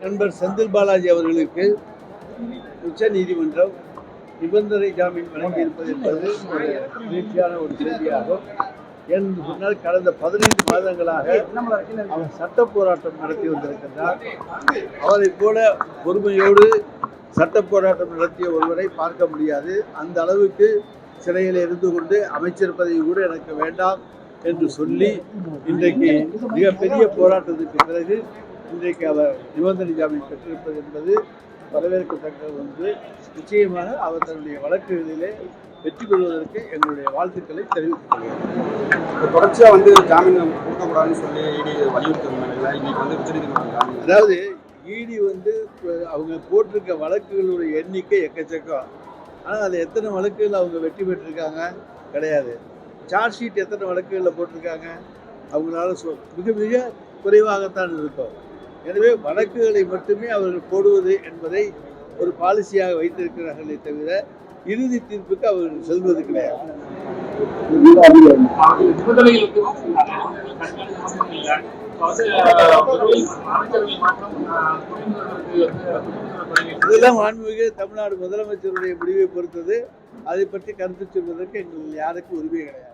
நண்பர் செந்தில் பாலாஜி அவர்களுக்கு உச்ச நீதிமன்றம் நிபந்தனை ஜாமீன் வழங்கியிருப்பது என்பது ஒரு மகிழ்ச்சியான ஒரு செய்தியாகும். என்று சொன்னால் கடந்த 15 மாதங்களாக அவர் சட்ட போராட்டம் நடத்தி வந்திருக்கின்றார். அவரை போல பொறுமையோடு சட்ட போராட்டம் நடத்திய ஒருவரை பார்க்க முடியாது. அந்த அளவுக்கு சிறையில் இருந்து கொண்டு அமைச்சர் பதவி கூட எனக்கு வேண்டாம் என்று சொல்லி இன்றைக்கு மிகப்பெரிய போராட்டத்திற்கு பிறகு இன்றைக்கு அவர் நிபந்தனை ஜாமீன் பெற்றிருப்பது என்பது வரவேற்கத்தக்க ஒன்று. நிச்சயமாக அவர் தன்னுடைய வழக்குகளிலே வெற்றி பெறுவதற்கு எங்களுடைய வாழ்த்துக்களை தெரிவித்துக் கொள்கிறேன். தொடர்ச்சியாக ஜாமீன் கொடுக்கக்கூடாதுன்னு சொல்லி இடி வலியுறுத்தி இன்னைக்கு அதாவது இடி அவங்க போட்டிருக்க வழக்குகளுடைய எண்ணிக்கை எக்கச்சக்கம். ஆனால் அது எத்தனை வழக்குகள் அவங்க வெற்றி பெற்றிருக்காங்க கிடையாது. சார்ஜ் ஷீட் எத்தனை வழக்குகளில் போட்டிருக்காங்க அவங்களால மிக மிக குறைவாகத்தான் இருக்கும். எனவே வழக்குகளை மட்டுமே அவர்கள் போடுவது என்பதை ஒரு பாலிசியாக வைத்திருக்கிறார்களே தவிர இறுதி தீர்ப்புக்கு அவர்கள் செல்வது கிடையாது. இதெல்லாம் மாண்புமிகு தமிழ்நாடு முதலமைச்சருடைய முடிவை பொறுத்தது. அதை பற்றி கருத்து சொல்வதற்கு எங்களுக்கு யாருக்கும் உரிமை கிடையாது.